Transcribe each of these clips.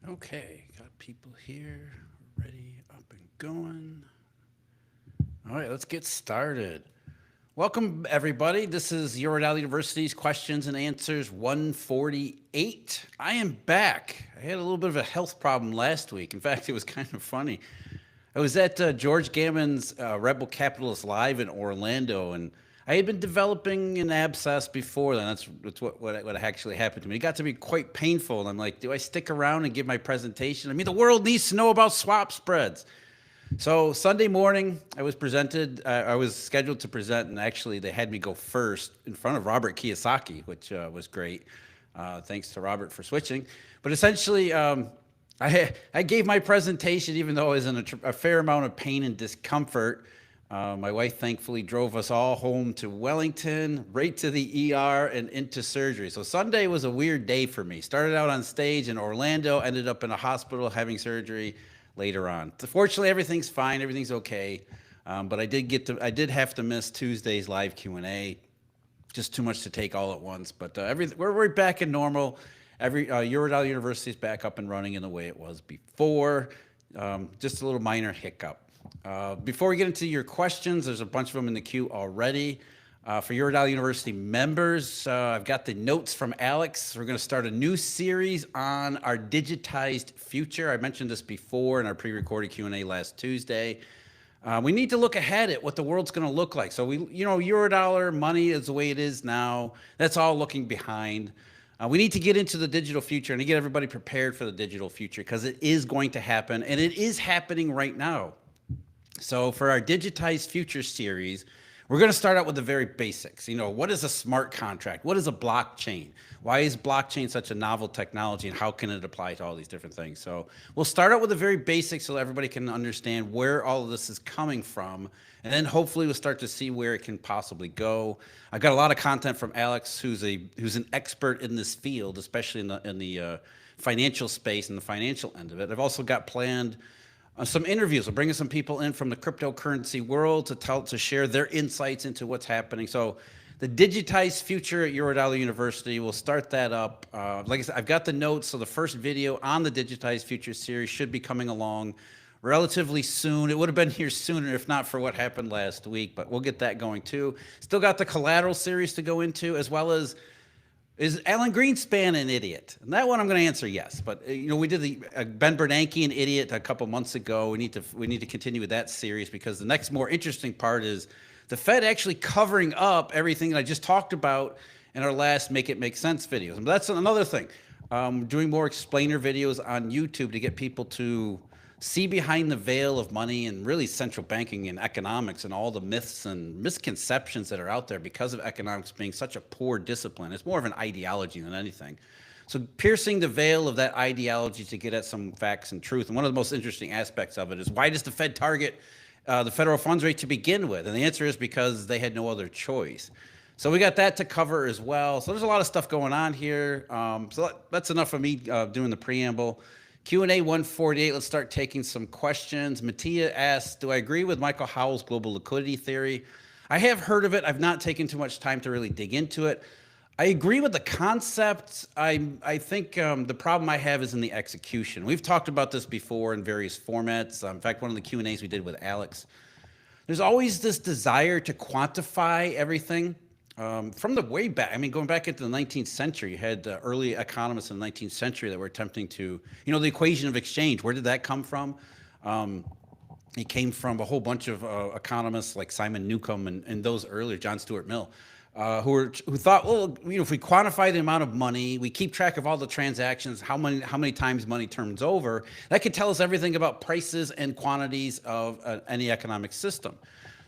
Okay, got people here ready, up and going. All right, let's get started. Welcome, everybody. This is Eurodal University's Questions and Answers 148. I am back. I had a little bit of a health problem last week. In fact, it was kind of funny. I was at George Gammon's Rebel Capitalist Live in Orlando, and I had been developing an abscess before then. That's what actually happened to me. It got to be quite painful, and I'm like, do I stick around and give my presentation? I mean, the world needs to know about swap spreads. So Sunday morning, I was presented. I was scheduled to present, and actually, they had me go first in front of Robert Kiyosaki, which was great. Thanks to Robert for switching. But essentially, I gave my presentation, even though I was in a fair amount of pain and discomfort. My wife thankfully drove us all home to Wellington, right to the ER and into surgery. So Sunday was a weird day for me. Started out on stage in Orlando, ended up in a hospital having surgery later on. Fortunately, everything's fine, everything's okay. But I did have to miss Tuesday's live Q&A. Just too much to take all at once. But we're back in normal. Eurodollar University is back up and running in the way it was before. Just a little minor hiccup. Before we get into your questions, there's a bunch of them in the queue already. For Eurodollar University members, I've got the notes from Alex. We're going to start a new series on our digitized future. I mentioned this before in our pre-recorded Q&A last Tuesday. We need to look ahead at what the world's going to look like. So Eurodollar money is the way it is now. That's all looking behind. We need to get into the digital future and to get everybody prepared for the digital future because it is going to happen, and it is happening right now. So for our Digitized Future series, we're going to start out with the very basics. What is a smart contract? What is a blockchain? Why is blockchain such a novel technology, and how can it apply to all these different things? So we'll start out with the very basics so everybody can understand where all of this is coming from, and then hopefully we'll start to see where it can possibly go. I've got a lot of content from Alex, who's an expert in this field, especially in the financial space and the financial end of it. I've also got planned some interviews. We're bringing some people in from the cryptocurrency world to share their insights into what's happening. So the digitized future at Eurodollar University, we'll start that up. Like I said, I've got the notes. So the first video on the digitized future series should be coming along relatively soon. It would have been here sooner if not for what happened last week, but we'll get that going too. Still got the collateral series to go into, as well as is Alan Greenspan an idiot? And that one I'm going to answer yes. But we did the Ben Bernanke an idiot a couple months ago. We need to continue with that series because the next more interesting part is the Fed actually covering up everything that I just talked about in our last Make It Make Sense videos. And that's another thing. Doing more explainer videos on YouTube to get people to see behind the veil of money and really central banking and economics and all the myths and misconceptions that are out there because of economics being such a poor discipline. It's more of an ideology than anything. So piercing the veil of that ideology to get at some facts and truth. And one of the most interesting aspects of it is, why does the Fed target the federal funds rate to begin with? And the answer is because they had no other choice. So we got that to cover as well. So there's a lot of stuff going on here. So that's enough of me doing the preamble. Q&A 148, let's start taking some questions. Mattia asks, do I agree with Michael Howell's global liquidity theory? I have heard of it. I've not taken too much time to really dig into it. I agree with the concept. I think the problem I have is in the execution. We've talked about this before in various formats. In fact, one of the Q&As we did with Alex, there's always this desire to quantify everything. From the way back, I mean, going back into the 19th century, you had early economists in the 19th century that were attempting to, the equation of exchange. Where did that come from? It came from a whole bunch of economists like Simon Newcomb and those earlier, John Stuart Mill, who thought, well, if we quantify the amount of money, we keep track of all the transactions, how many times money turns over, that could tell us everything about prices and quantities of any economic system.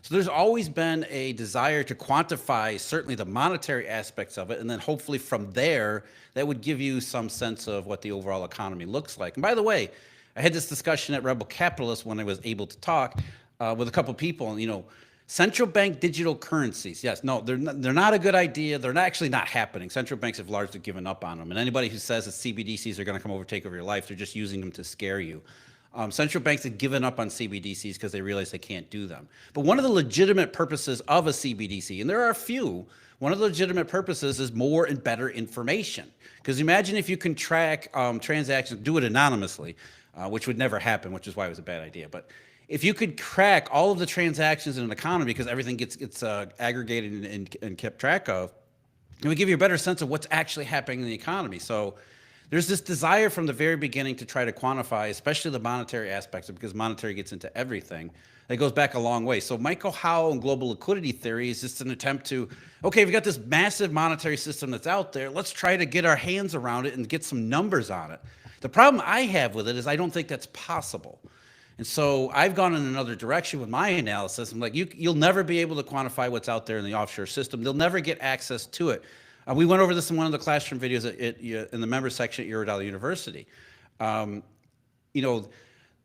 So there's always been a desire to quantify certainly the monetary aspects of it, and then hopefully from there, that would give you some sense of what the overall economy looks like. And by the way, I had this discussion at Rebel Capitalist when I was able to talk with a couple of people, and central bank digital currencies, yes, no, they're not a good idea. They're actually not happening. Central banks have largely given up on them. And anybody who says that CBDCs are going to come over, take over your life, they're just using them to scare you. Central banks had given up on CBDCs because they realized they can't do them. But one of the legitimate purposes of a CBDC, and there are a few, one of the legitimate purposes is more and better information. Because imagine if you can track transactions, do it anonymously, which would never happen, which is why it was a bad idea. But if you could track all of the transactions in an economy, because everything gets aggregated and kept track of, it would give you a better sense of what's actually happening in the economy. So there's this desire from the very beginning to try to quantify, especially the monetary aspects, because monetary gets into everything. That goes back a long way. So Michael Howell and global liquidity theory is just an attempt to, okay, we've got this massive monetary system that's out there. Let's try to get our hands around it and get some numbers on it. The problem I have with it is I don't think that's possible. And so I've gone in another direction with my analysis. I'm like, you'll never be able to quantify what's out there in the offshore system. They'll never get access to it. We went over this in one of the classroom videos in the member section at Eurodollar University.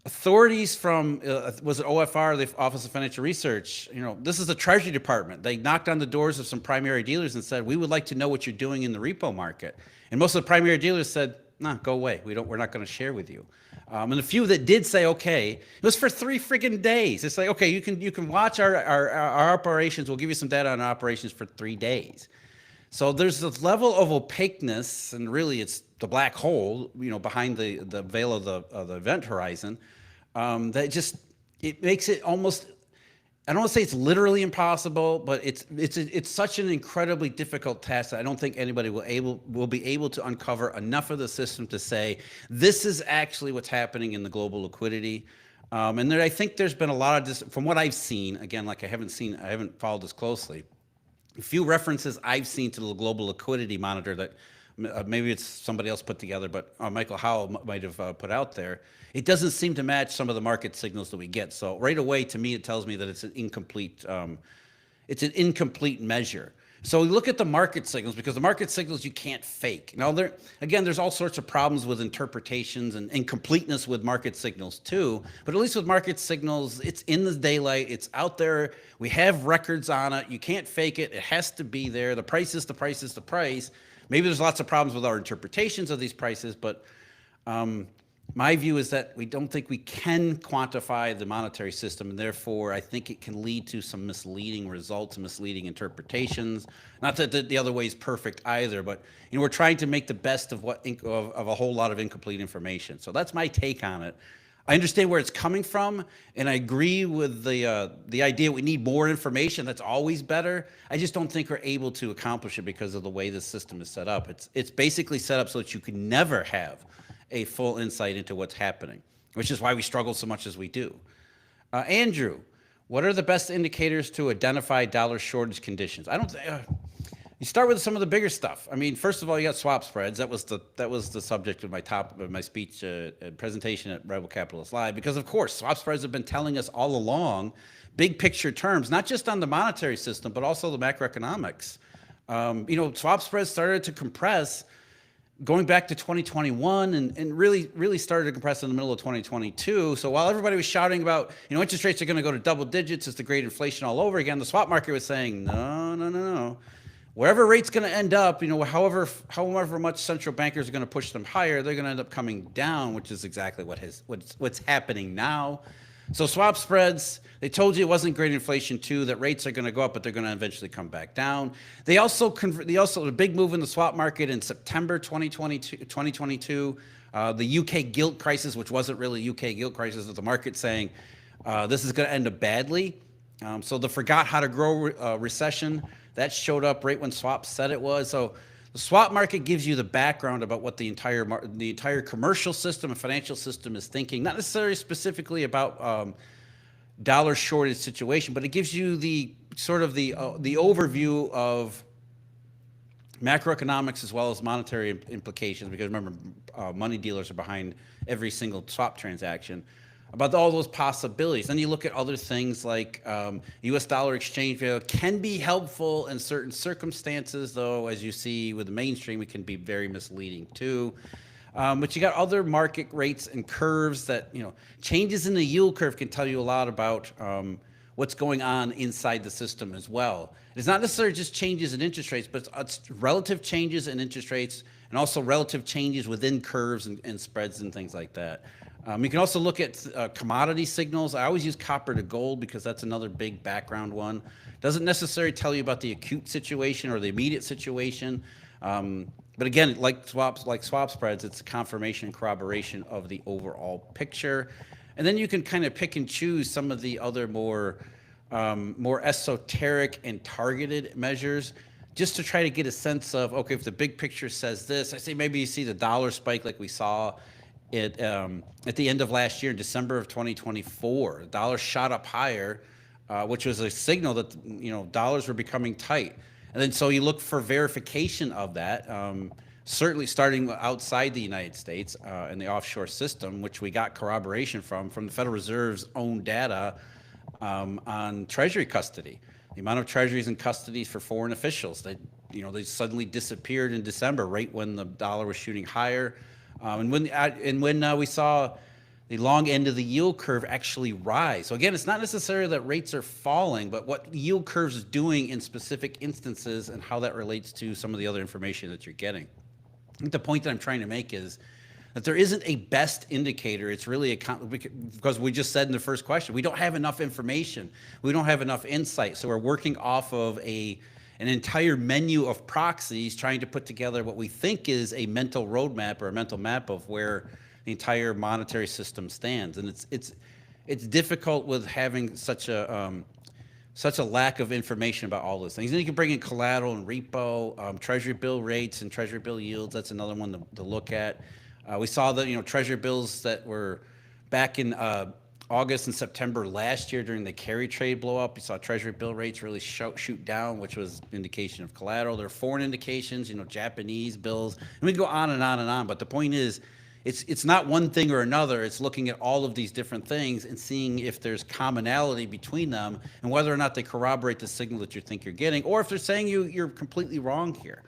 Authorities from, was it OFR, the Office of Financial Research, this is the Treasury Department. They knocked on the doors of some primary dealers and said, we would like to know what you're doing in the repo market. And most of the primary dealers said, nah, go away. We're not going to share with you. And the few that did say, okay, it was for 3 friggin' days. It's like, okay, you can watch our operations. We'll give you some data on our operations for 3 days. So there's this level of opaqueness, and really it's the black hole, behind the veil of the event horizon, that it makes it almost, I don't want to say it's literally impossible, but it's such an incredibly difficult task that I don't think anybody will be able to uncover enough of the system to say this is actually what's happening in the global liquidity. And I think there's been a lot of this from what I've seen. Again, like I haven't followed this closely. A few references I've seen to the global liquidity monitor that maybe it's somebody else put together, but Michael Howell might have put out there. It doesn't seem to match some of the market signals that we get. So right away, to me, it tells me that it's an incomplete measure. So we look at the market signals, because the market signals you can't fake. Now, there's all sorts of problems with interpretations and incompleteness with market signals too. But at least with market signals, it's in the daylight. It's out there. We have records on it. You can't fake it. It has to be there. The price is the price is the price. Maybe there's lots of problems with our interpretations of these prices, but my view is that we don't think we can quantify the monetary system, and therefore I think it can lead to some misleading results, misleading interpretations. Not that the other way is perfect either, but we're trying to make the best of of a whole lot of incomplete information. So that's my take on it. I understand where it's coming from, and I agree with the idea we need more information. That's always better. I just don't think we're able to accomplish it because of the way the system is set up. It's basically set up so that you can never have a full insight into what's happening, which is why we struggle so much as we do. Andrew, what are the best indicators to identify dollar shortage conditions? You start with some of the bigger stuff. I mean, first of all, you got swap spreads. That was the subject of my speech presentation at Rebel Capitalist Live, because of course swap spreads have been telling us all along, big picture terms, not just on the monetary system but also the macroeconomics. Swap spreads started to compress going back to 2021 and really started to compress in the middle of 2022. So while everybody was shouting about, interest rates are going to go to double digits, it's the great inflation all over again, the swap market was saying, no. Wherever rate's going to end up, however much central bankers are going to push them higher, they're going to end up coming down, which is exactly what's happening now. So swap spreads, they told you it wasn't great inflation too, that rates are going to go up, but they're going to eventually come back down. They also a big move in the swap market in September 2022, the UK gilt crisis, which wasn't really UK gilt crisis, but the market saying this is going to end up badly. So the forgot how to grow recession, that showed up right when swaps said it was. So the swap market gives you the background about what the entire commercial system and financial system is thinking, not necessarily specifically about dollar shortage situation, but it gives you the overview of macroeconomics as well as monetary implications, because remember, money dealers are behind every single swap transaction, about all those possibilities. Then you look at other things like US dollar exchange value can be helpful in certain circumstances, though, as you see with the mainstream, it can be very misleading too. But you got other market rates and curves that, changes in the yield curve can tell you a lot about what's going on inside the system as well. It's not necessarily just changes in interest rates, but it's relative changes in interest rates and also relative changes within curves and spreads and things like that. You can also look at commodity signals. I always use copper to gold because that's another big background one. Doesn't necessarily tell you about the acute situation or the immediate situation. But again, like swap spreads, it's confirmation and corroboration of the overall picture. And then you can kind of pick and choose some of the other more esoteric and targeted measures just to try to get a sense of, okay, if the big picture says this, I say maybe you see the dollar spike like we saw at the end of last year, in December of 2024. The dollar shot up higher, which was a signal that, dollars were becoming tight. And then so you look for verification of that, certainly starting outside the United States in the offshore system, which we got corroboration from the Federal Reserve's own data on Treasury custody. The amount of treasuries in custody for foreign officials, they suddenly disappeared in December, right when the dollar was shooting higher. And when we saw the long end of the yield curve actually rise. So again, it's not necessarily that rates are falling, but what yield curves is doing in specific instances and how that relates to some of the other information that you're getting. I think the point that I'm trying to make is that there isn't a best indicator. It's really because we just said in the first question, we don't have enough information. We don't have enough insight. So we're working off of an entire menu of proxies trying to put together what we think is a mental roadmap or a mental map of where the entire monetary system stands. And it's difficult with having such a lack of information about all those things. And you can bring in collateral and repo, treasury bill rates and treasury bill yields. That's another one to look at. We saw that, treasury bills that were back in August and September last year during the carry trade blow up. You saw treasury bill rates really shoot down, which was indication of collateral. There are foreign indications, Japanese bills, and we can go on and on and on. But the point is, it's not one thing or another. It's looking at all of these different things and seeing if there's commonality between them and whether or not they corroborate the signal that you think you're getting, or if they're saying you're completely wrong here.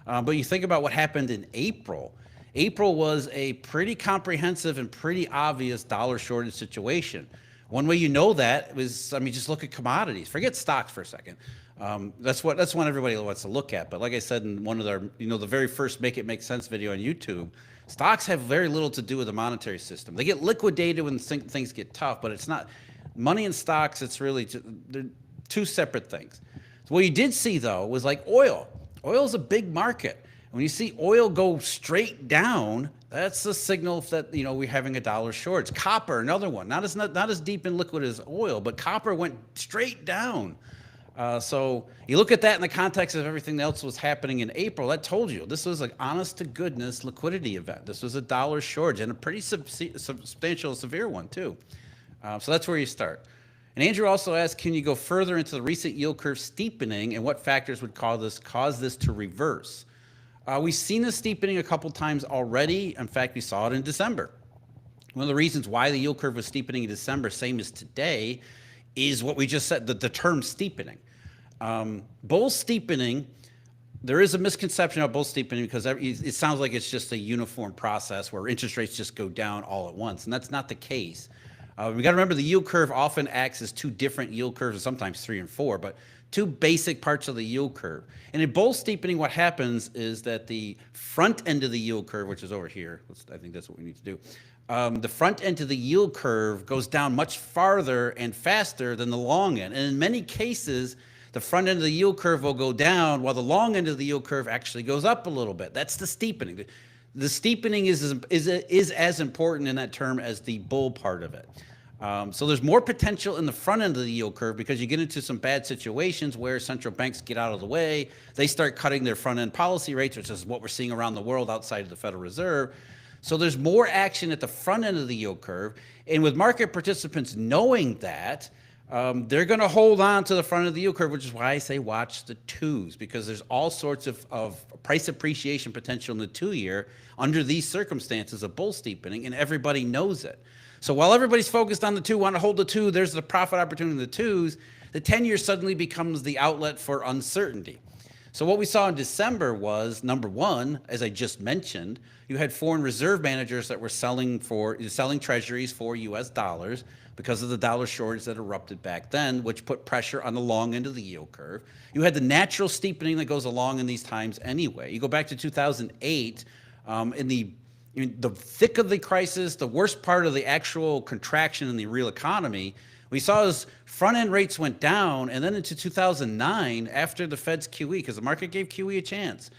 But you think about what happened in April. April was a pretty comprehensive and pretty obvious dollar shortage situation. One way you know that was, just look at commodities. Forget stocks for a second. That's one everybody wants to look at. But like I said in one of their, the very first Make It Make Sense video on YouTube, stocks have very little to do with the monetary system. They get liquidated when things get tough, but it's not money and stocks. It's really they're two separate things. So what you did see though was like oil. Oil is a big market. When you see oil go straight down, that's a signal that we're having a dollar shortage. Copper, another one, not as deep and liquid as oil, but copper went straight down. So you look at that in the context of everything else was happening in April. That told you this was an honest to goodness liquidity event. This was a dollar shortage and a pretty substantial, severe one too. So that's where you start. And Andrew also asked, can you go further into the recent yield curve steepening and what factors would cause this to reverse? We've seen this steepening a couple times already. In fact, we saw it in December. One of the reasons why the yield curve was steepening in December, same as today, is what we just said, the term steepening. Bull steepening, there is a misconception of bull steepening because it sounds like it's just a uniform process where interest rates just go down all at once, and that's not the case. We got to remember the yield curve often acts as two different yield curves, and sometimes three and four, but two basic parts of the yield curve. And in bull steepening, what happens is that the front end of the yield curve, which is over here, I think that's what we need to do. The front end of the yield curve goes down much farther and faster than the long end. And in many cases, the front end of the yield curve will go down while the long end of the yield curve actually goes up a little bit. That's the steepening. The steepening is as important in that term as the bull part of it. So there's more potential in the front end of the yield curve because you get into some bad situations where central banks get out of the way. They start cutting their front end policy rates, which is what we're seeing around the world outside of the Federal Reserve. So there's more action at the front end of the yield curve. And with market participants knowing that, they're going to hold on to the front of the yield curve, which is why I say watch the twos, because there's all sorts of price appreciation potential in the 2-year under these circumstances of bull steepening, and everybody knows it. So while everybody's focused on the two, want to hold the two, there's the profit opportunity in the twos, the 10-year suddenly becomes the outlet for uncertainty. So what we saw in December was, number one, as I just mentioned, you had foreign reserve managers that were selling treasuries for US dollars because of the dollar shortage that erupted back then, which put pressure on the long end of the yield curve. You had the natural steepening that goes along in these times anyway. You go back to 2008, I mean, the thick of the crisis, the worst part of the actual contraction in the real economy, we saw as front-end rates went down, and then into 2009, after the Fed's QE, because the market gave QE a chance,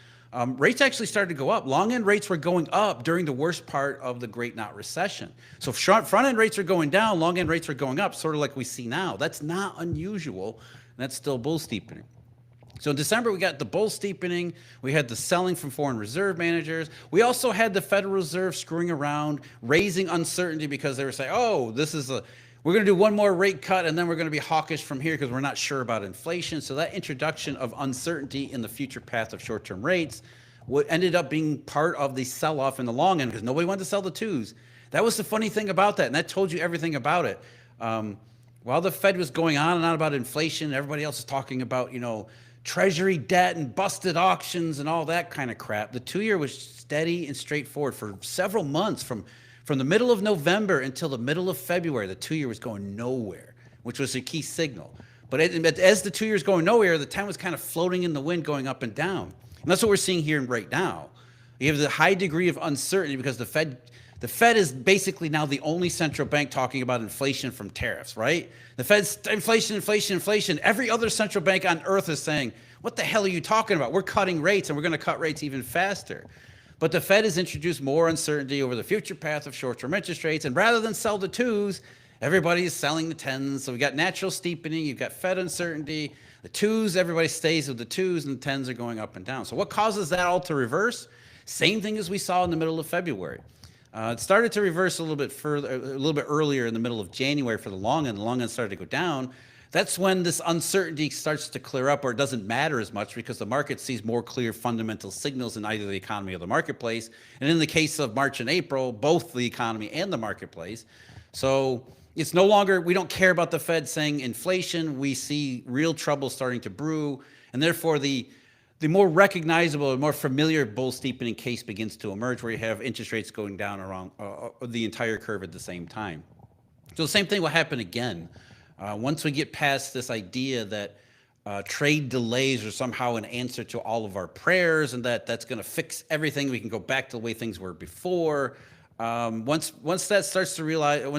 rates actually started to go up. Long-end rates were going up during the worst part of the Great Not Recession. So front-end rates are going down, long-end rates are going up, sort of like we see now. That's not unusual, and that's still bull steepening. So in December, we got the bull steepening. We had the selling from foreign reserve managers. We also had the Federal Reserve screwing around, raising uncertainty because they were saying, oh, we're going to do one more rate cut, and then we're going to be hawkish from here because we're not sure about inflation. So that introduction of uncertainty in the future path of short-term rates ended up being part of the sell-off in the long end because nobody wanted to sell the twos. That was the funny thing about that, and that told you everything about it. While the Fed was going on and on about inflation, everybody else is talking about, Treasury debt and busted auctions and all that kind of crap. The 2-year was steady and straightforward for several months, from the middle of November until the middle of February. The 2-year was going nowhere, which was a key signal. But as the 2 years going nowhere, the 10 was kind of floating in the wind, going up and down. And that's what we're seeing here right now. You have the high degree of uncertainty because the Fed is basically now the only central bank talking about inflation from tariffs, right? The Fed's inflation. Every other central bank on earth is saying, what the hell are you talking about? We're cutting rates, and we're going to cut rates even faster. But the Fed has introduced more uncertainty over the future path of short-term interest rates, and rather than sell the twos, everybody is selling the tens. So we got natural steepening, you've got Fed uncertainty, the twos, everybody stays with the twos, and the tens are going up and down. So what causes that all to reverse? Same thing as we saw in the middle of February. It started to reverse a little bit earlier in the middle of January for the long end. The long end started to go down. That's when this uncertainty starts to clear up, or it doesn't matter as much because the market sees more clear fundamental signals in either the economy or the marketplace. And in the case of March and April, both the economy and the marketplace. So it's no longer, we don't care about the Fed saying inflation. We see real trouble starting to brew. And therefore, the more recognizable and more familiar bull steepening case begins to emerge, where you have interest rates going down around the entire curve at the same time. So the same thing will happen again. Once we get past this idea that trade delays are somehow an answer to all of our prayers and that's going to fix everything, we can go back to the way things were before. Once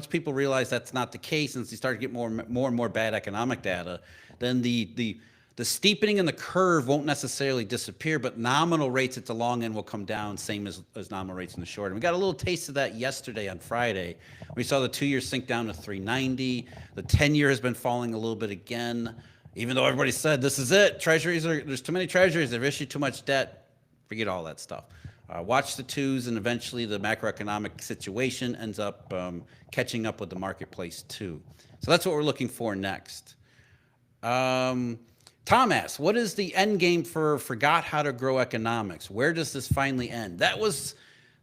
people realize that's not the case, and they start to get more and more bad economic data, then the steepening in the curve won't necessarily disappear, but nominal rates at the long end will come down, same as nominal rates in the short end. We got a little taste of that yesterday on Friday. We saw the 2-year sink down to 390. The 10-year has been falling a little bit again, even though everybody said this is it. There's too many treasuries. They've issued too much debt. Forget all that stuff. Watch the twos, and eventually the macroeconomic situation ends up catching up with the marketplace too. So that's what we're looking for next. Tom asks, what is the end game for Forgot How to Grow Economics? Where does this finally end? That was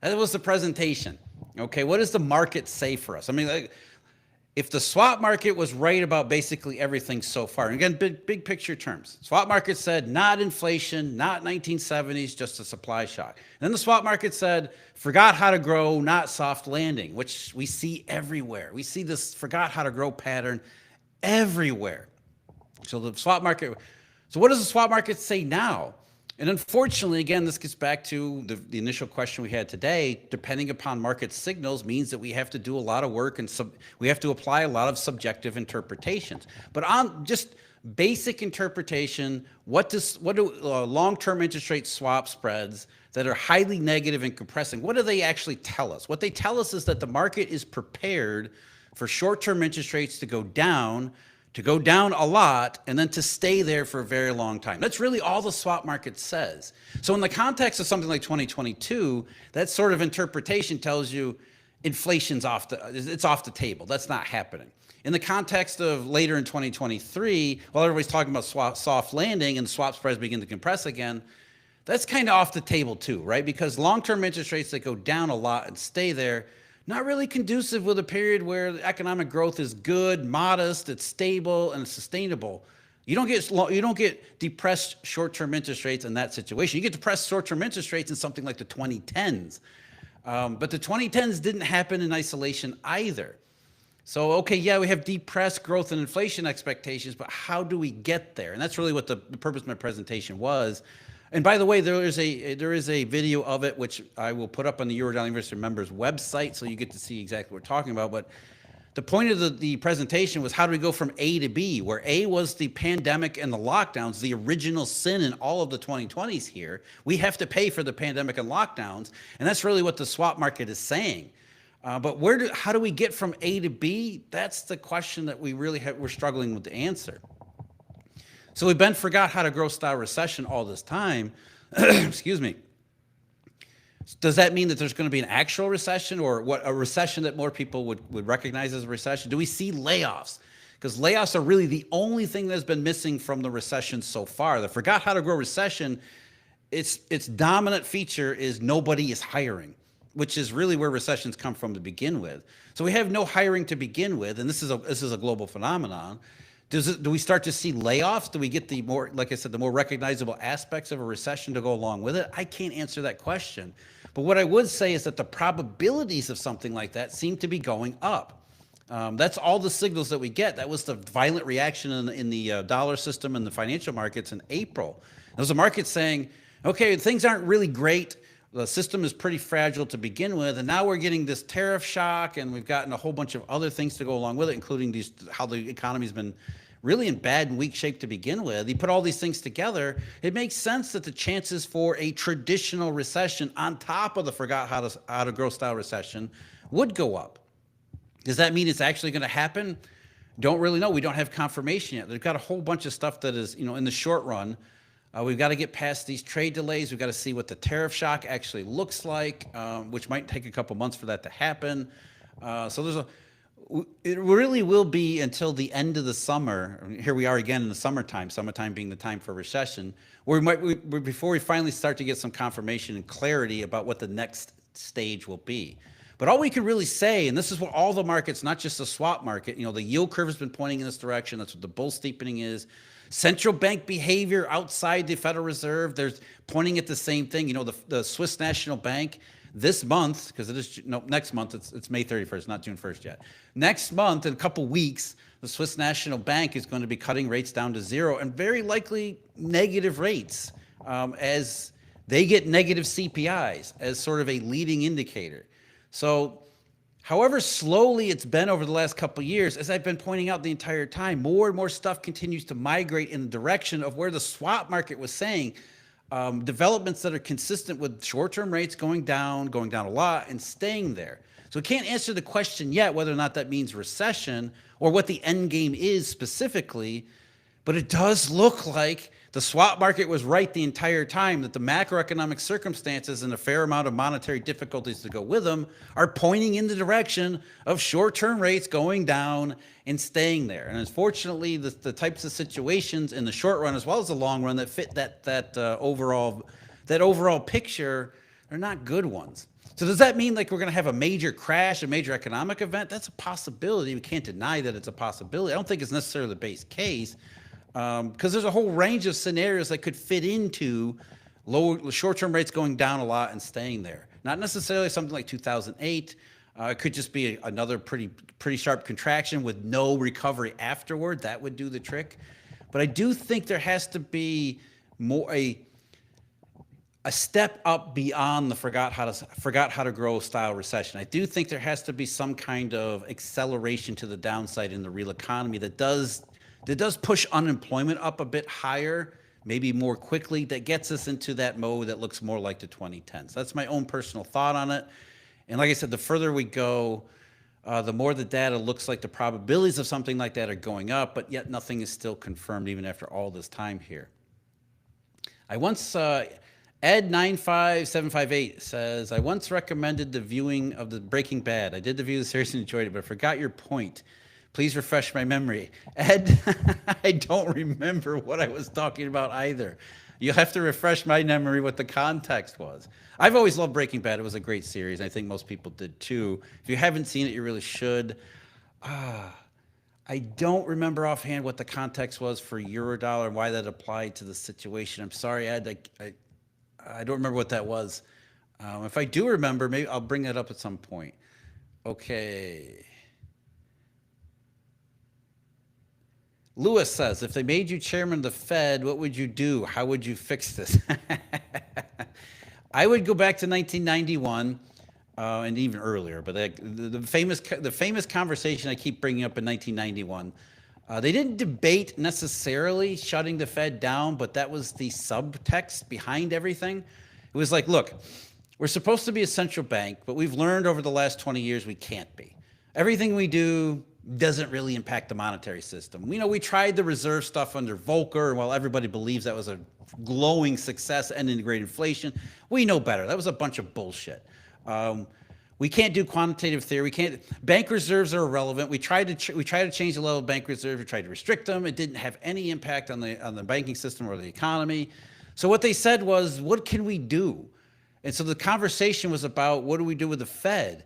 the presentation. Okay, what does the market say for us? I mean, if the swap market was right about basically everything so far, and again, big picture terms, swap market said not inflation, not 1970s, just a supply shock. And then the swap market said forgot how to grow, not soft landing, which we see everywhere. We see this forgot how to grow pattern everywhere. So the swap market. So what does the swap market say now? And unfortunately, again, this gets back to the initial question we had today. Depending upon market signals means that we have to do a lot of work, and we have to apply a lot of subjective interpretations. But on just basic interpretation, what do long-term interest rate swap spreads that are highly negative and compressing, what do they actually tell us? What they tell us is that the market is prepared for short-term interest rates to go down a lot, and then to stay there for a very long time. That's really all the swap market says. So in the context of something like 2022, that sort of interpretation tells you inflation's off the table. That's not happening. In the context of later in 2023, while everybody's talking about soft landing and swap spreads begin to compress again, that's kind of off the table too, right? Because long-term interest rates that go down a lot and stay there, not really conducive with a period where the economic growth is good, modest, it's stable, and it's sustainable. You don't get depressed short-term interest rates in that situation. You get depressed short-term interest rates in something like the 2010s. But the 2010s didn't happen in isolation either. So, okay, yeah, we have depressed growth and inflation expectations, but how do we get there? And that's really what the purpose of my presentation was. And by the way, there is a video of it which I will put up on the Eurodollar University members website, so you get to see exactly what we're talking about. But the point of the presentation was, how do we go from A to B, where A was the pandemic and the lockdowns, the original sin in all of the 2020s here. We have to pay for the pandemic and lockdowns, and that's really what the swap market is saying. But how do we get from A to B? That's the question that we're struggling with the answer. So we've been forgot how to grow style recession all this time. Excuse me. Does that mean that there's going to be an actual recession, or a recession that more people would recognize as a recession? Do we see layoffs? Because layoffs are really the only thing that's been missing from the recession so far. The forgot how to grow recession, its dominant feature is nobody is hiring, which is really where recessions come from to begin with. So we have no hiring to begin with, and this is a global phenomenon. Do we start to see layoffs? Do we get the more, like I said, the more recognizable aspects of a recession to go along with it? I can't answer that question. But what I would say is that the probabilities of something like that seem to be going up. That's all the signals that we get. That was the violent reaction in the dollar system and the financial markets in April. Those are markets saying, okay, things aren't really great. The system is pretty fragile to begin with, and now we're getting this tariff shock, and we've gotten a whole bunch of other things to go along with it, including how the economy's been really in bad and weak shape to begin with. You put all these things together, it makes sense that the chances for a traditional recession on top of the forgot how to grow style recession would go up. Does that mean it's actually going to happen? Don't really know. We don't have confirmation yet. They've got a whole bunch of stuff that is, in the short run. We've got to get past these trade delays. We've got to see what the tariff shock actually looks like, which might take a couple months for that to happen. So it really will be until the end of the summer. Here we are again in the summertime being the time for recession, before we finally start to get some confirmation and clarity about what the next stage will be. But all we can really say, and this is what all the markets, not just the swap market, the yield curve has been pointing in this direction. That's what the bull steepening is. Central bank behavior outside the Federal Reserve, they're pointing at the same thing. The Swiss National Bank this month, because it is next month, it's May 31st, not June 1st yet. Next month, in a couple weeks, the Swiss National Bank is going to be cutting rates down to zero, and very likely negative rates, as they get negative CPIs as sort of a leading indicator. So however slowly it's been over the last couple of years, as I've been pointing out the entire time, more and more stuff continues to migrate in the direction of where the swap market was saying, developments that are consistent with short-term rates going down a lot, and staying there. So we can't answer the question yet whether or not that means recession or what the end game is specifically, but it does look like the swap market was right the entire time, that the macroeconomic circumstances and a fair amount of monetary difficulties to go with them are pointing in the direction of short-term rates going down and staying there. And unfortunately, the types of situations in the short run as well as the long run that fit that overall picture are not good ones. So does that mean like we're going to have a major crash, a major economic event? That's a possibility. We can't deny that it's a possibility. I don't think it's necessarily the base case. Because there's a whole range of scenarios that could fit into low short-term rates going down a lot and staying there. Not necessarily something like 2008. It could just be another pretty sharp contraction with no recovery afterward. That would do the trick. But I do think there has to be more a step up beyond the forgot how to grow style recession. I do think there has to be some kind of acceleration to the downside in the real economy that does push unemployment up a bit higher, maybe more quickly, that gets us into that mode that looks more like the 2010s. That's my own personal thought on it. And like I said, the further we go, the more the data looks like the probabilities of something like that are going up, but yet nothing is still confirmed even after all this time here. I once, Ed95758 says, I once recommended the viewing of the Breaking Bad. I did the view of the series and enjoyed it, but I forgot your point. Please refresh my memory. Ed, I don't remember what I was talking about either. You'll have to refresh my memory what the context was. I've always loved Breaking Bad. It was a great series. I think most people did too. If you haven't seen it, you really should. I don't remember offhand what the context was for Eurodollar and why that applied to the situation. I'm sorry, Ed. I don't remember what that was. If I do remember, maybe I'll bring that up at some point. Okay. Lewis says, if they made you chairman of the Fed, what would you do? How would you fix this? I would go back to 1991 and even earlier, but the famous conversation I keep bringing up in 1991. They didn't debate necessarily shutting the Fed down, but that was the subtext behind everything. It was like, look, we're supposed to be a central bank, but we've learned over the last 20 years we can't be. Everything we do doesn't really impact the monetary system. We tried the reserve stuff under Volcker, and while everybody believes that was a glowing success ending great inflation, we know better. That was a bunch of bullshit. We can't do quantitative theory. We can't. Bank reserves are irrelevant. We tried to change the level of bank reserves. We tried to restrict them. It didn't have any impact on the banking system or the economy. So what they said was, what can we do? And so the conversation was about, what do we do with the Fed?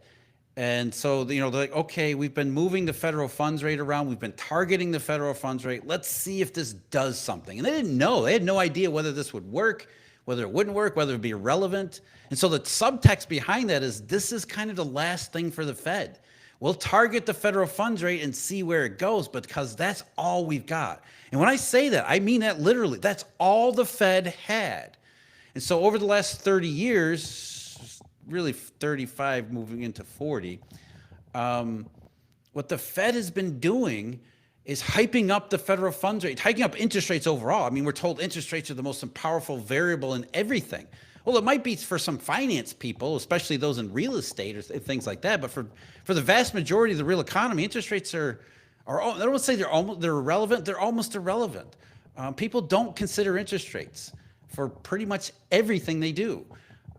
And so, they're like, okay, we've been moving the federal funds rate around. We've been targeting the federal funds rate. Let's see if this does something. And they didn't know. They had no idea whether this would work, whether it wouldn't work, whether it would be irrelevant. And so the subtext behind that is, this is kind of the last thing for the Fed. We'll target the federal funds rate and see where it goes, because that's all we've got. And when I say that, I mean that literally. That's all the Fed had. And so over the last 30 years, really 35 moving into 40, what the Fed has been doing is hyping up the federal funds rate, hiking up interest rates overall. I mean, we're told interest rates are the most powerful variable in everything. Well, it might be for some finance people, especially those in real estate or things like that. But for the vast majority of the real economy, interest rates are I don't want to say they're irrelevant. They're almost irrelevant. People don't consider interest rates for pretty much everything they do.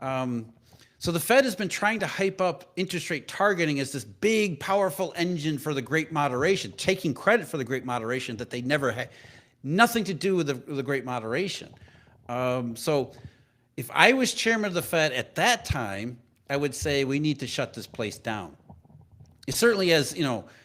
So the Fed has been trying to hype up interest rate targeting as this big, powerful engine for the Great Moderation, taking credit for the Great Moderation that they never had, nothing to do with the Great Moderation. So if I was chairman of the Fed at that time, I would say we need to shut this place down. It certainly as,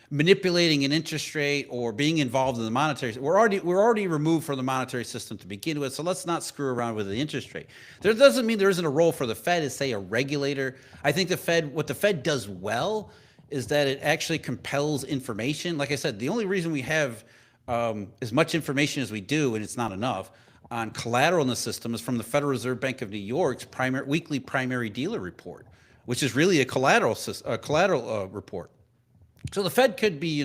manipulating an interest rate or being involved in the monetary, we're already removed from the monetary system to begin with, so let's not screw around with the interest rate. That doesn't mean there isn't a role for the Fed as, say, a regulator. I think what the Fed does well is that it actually compels information. Like I said, the only reason we have as much information as we do, and it's not enough, on collateral in the system is from the Federal Reserve Bank of New York's weekly primary dealer report, which is really a collateral report. So the Fed could be,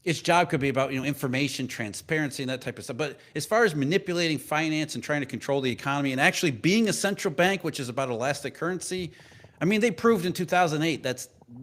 its job could be about, information, transparency, and that type of stuff. But as far as manipulating finance and trying to control the economy and actually being a central bank, which is about elastic currency, I mean, they proved in 2008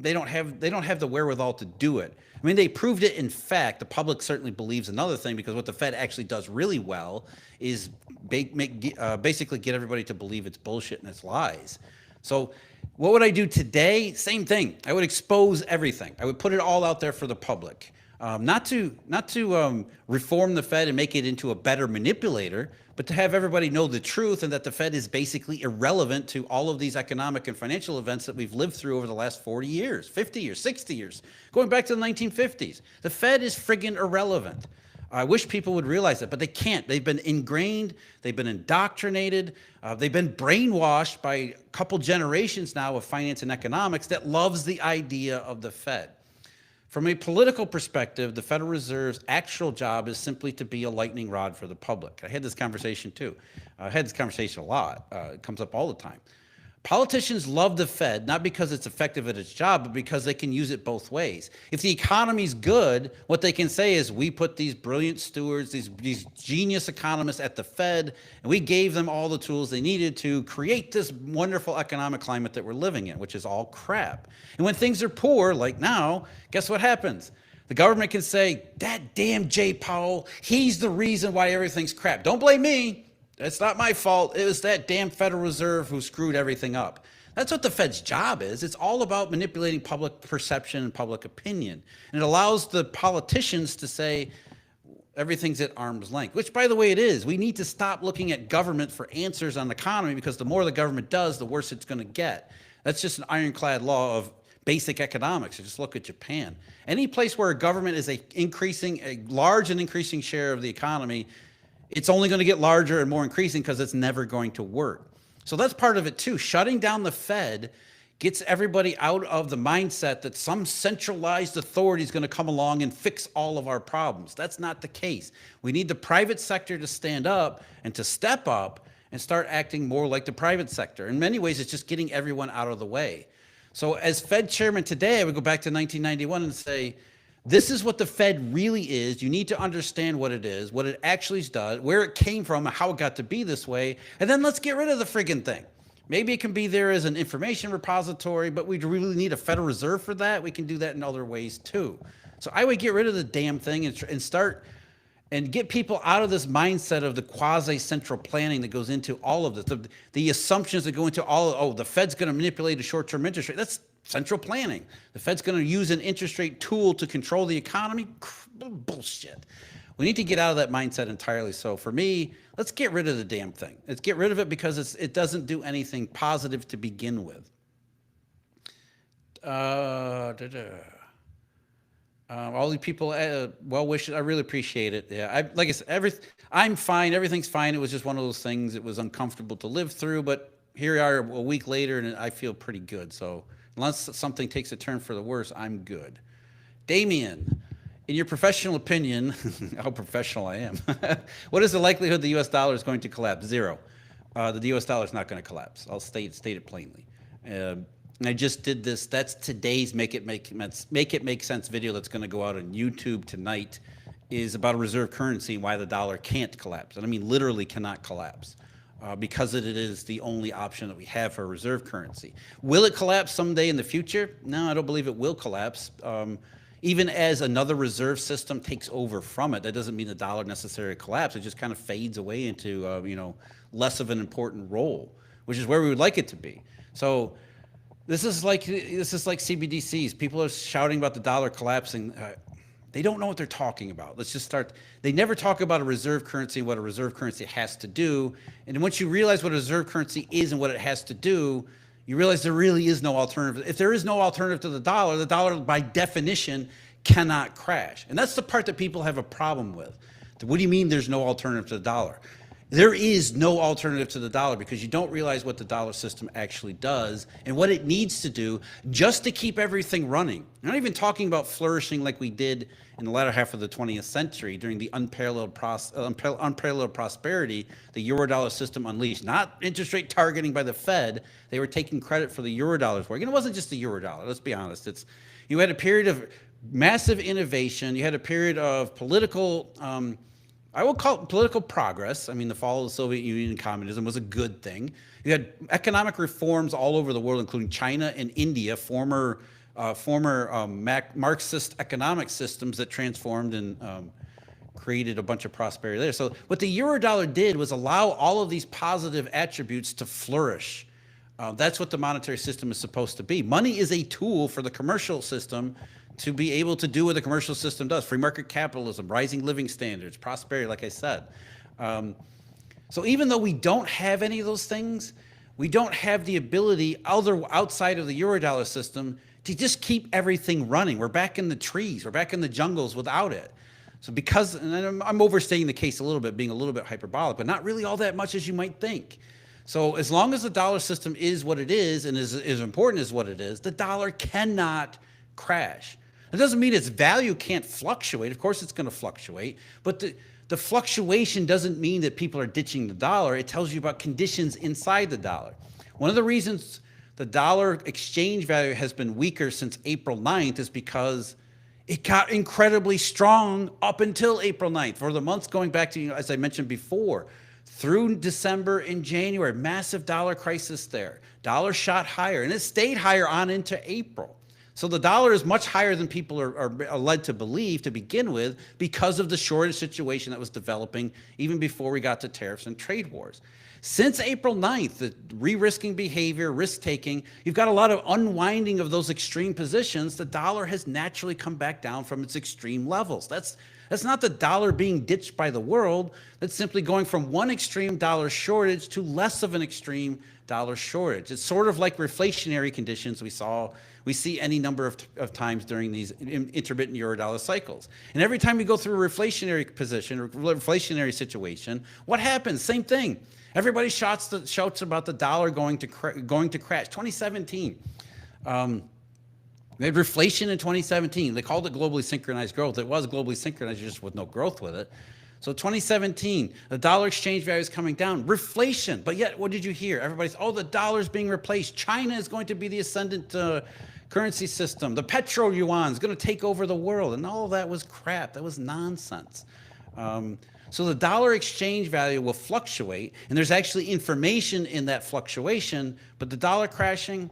they don't have the wherewithal to do it. I mean, they proved it. In fact, the public certainly believes another thing, because what the Fed actually does really well is basically get everybody to believe it's bullshit and it's lies. So what would I do today? Same thing. I would expose everything. I would put it all out there for the public. Not to reform the Fed and make it into a better manipulator, but to have everybody know the truth, and that the Fed is basically irrelevant to all of these economic and financial events that we've lived through over the last 40 years, 50 years, 60 years, going back to the 1950s. The Fed is friggin' irrelevant. I wish people would realize that, but they can't. They've been ingrained, they've been indoctrinated, they've been brainwashed by a couple generations now of finance and economics that loves the idea of the Fed. From a political perspective, the Federal Reserve's actual job is simply to be a lightning rod for the public. I had this conversation too. I had this conversation a lot. It comes up all the time. Politicians love the Fed, not because it's effective at its job, but because they can use it both ways. If the economy's good, what they can say is, we put these brilliant stewards, these genius economists at the Fed, and we gave them all the tools they needed to create this wonderful economic climate that we're living in, which is all crap. And when things are poor, like now, guess what happens? The government can say, that damn Jay Powell, he's the reason why everything's crap. Don't blame me. It's not my fault. It was that damn Federal Reserve who screwed everything up. That's what the Fed's job is. It's all about manipulating public perception and public opinion. And it allows the politicians to say everything's at arm's length, which, by the way, it is. We need to stop looking at government for answers on the economy, because the more the government does, the worse it's going to get. That's just an ironclad law of basic economics. Just look at Japan. Any place where a government is a large and increasing share of the economy, it's only going to get larger and more increasing, because it's never going to work. So that's part of it too. Shutting down the Fed gets everybody out of the mindset that some centralized authority is going to come along and fix all of our problems. That's not the case. We need the private sector to stand up and to step up and start acting more like the private sector. In many ways, it's just getting everyone out of the way. So as Fed chairman today, I would go back to 1991 and say, this is what the Fed really is. You need to understand what it is, what it actually does, where it came from, how it got to be this way, and then let's get rid of the friggin' thing. Maybe it can be there as an information repository, but we really need a Federal Reserve for that. We can do that in other ways too. So I would get rid of the damn thing and start and get people out of this mindset of the quasi-central planning that goes into all of this. The assumptions that go into the Fed's going to manipulate a short-term interest rate. That's central planning. The Fed's going to use an interest rate tool to control the economy. Bullshit. We need to get out of that mindset entirely. So for me, let's get rid of the damn thing. Let's get rid of it because it doesn't do anything positive to begin with. All the people, well wishes, I really appreciate it. Yeah, like I said, I'm fine. Everything's fine. It was just one of those things. It was uncomfortable to live through, but here we are a week later, and I feel pretty good. So unless something takes a turn for the worse, I'm good. Damien, in your professional opinion, how professional I am, what is the likelihood the U.S. dollar is going to collapse? Zero. The U.S. dollar is not going to collapse. I'll state it plainly. I just did this. That's today's Make It Make Sense video that's going to go out on YouTube tonight, is about a reserve currency and why the dollar can't collapse. And I mean literally cannot collapse because it is the only option that we have for a reserve currency. Will it collapse someday in the future? No, I don't believe it will collapse. Even as another reserve system takes over from it, that doesn't mean the dollar necessarily collapses. It just kind of fades away into less of an important role, which is where we would like it to be. So this is like CBDCs. People are shouting about the dollar collapsing. They don't know what they're talking about. Let's just start. They never talk about a reserve currency and what a reserve currency has to do. And once you realize what a reserve currency is and what it has to do, you realize there really is no alternative. If there is no alternative to the dollar by definition cannot crash. And that's the part that people have a problem with. What do you mean there's no alternative to the dollar? There is no alternative to the dollar because you don't realize what the dollar system actually does and what it needs to do just to keep everything running. I'm not even talking about flourishing like we did in the latter half of the 20th century during the unparalleled prosperity the Eurodollar system unleashed. Not interest rate targeting by the Fed. They were taking credit for the Eurodollar's work. And it wasn't just the Eurodollar, let's be honest. You had a period of massive innovation. You had a period of political I will call it political progress. I mean, the fall of the Soviet Union and communism was a good thing. You had economic reforms all over the world, including China and India, former Marxist economic systems that transformed and created a bunch of prosperity there. So what the Eurodollar did was allow all of these positive attributes to flourish. That's what the monetary system is supposed to be. Money is a tool for the commercial system to be able to do what the commercial system does: free market capitalism, rising living standards, prosperity, like I said. So even though we don't have any of those things, we don't have the ability outside of the Eurodollar system to just keep everything running. We're back in the trees, we're back in the jungles without it. So and I'm overstating the case a little bit, being a little bit hyperbolic, but not really all that much as you might think. So as long as the dollar system is what it is and is as important as what it is, the dollar cannot crash. It doesn't mean its value can't fluctuate. Of course it's going to fluctuate, but the fluctuation doesn't mean that people are ditching the dollar. It tells you about conditions inside the dollar. One of the reasons the dollar exchange value has been weaker since April 9th is because it got incredibly strong up until April 9th. For the months going back to, as I mentioned before, through December and January, massive dollar crisis there. Dollar shot higher, and it stayed higher on into April. So the dollar is much higher than people are led to believe to begin with because of the shortage situation that was developing even before we got to tariffs and trade wars. Since April 9th, the re-risking behavior, risk-taking, you've got a lot of unwinding of those extreme positions. The dollar has naturally come back down from its extreme levels. That's not the dollar being ditched by the world. That's simply going from one extreme dollar shortage to less of an extreme dollar shortage. It's sort of like reflationary conditions we see any number of times during these intermittent Eurodollar cycles. And every time we go through a reflationary position, or reflationary situation, what happens? Same thing. Everybody shouts about the dollar going to crash. 2017, We had reflation in 2017. They called it globally synchronized growth. It was globally synchronized, just with no growth with it. So 2017, the dollar exchange value is coming down. Reflation. But yet, what did you hear? Everybody's, oh, the dollar's being replaced. China is going to be the ascendant currency system. The petro yuan is going to take over the world. And all of that was crap. That was nonsense. So the dollar exchange value will fluctuate, and there's actually information in that fluctuation, but the dollar crashing,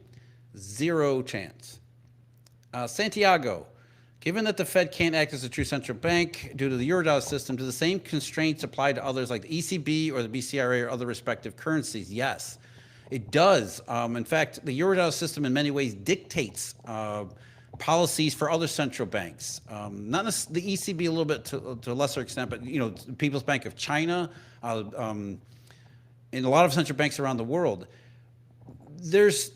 zero chance. Santiago, given that the Fed can't act as a true central bank due to the Eurodollar system, do the same constraints apply to others like the ECB or the BCRA or other respective currencies? Yes, it does. In fact, the Eurodollar system in many ways dictates policies for other central banks. Not the ECB a little bit to a lesser extent, but the People's Bank of China, and a lot of central banks around the world. There's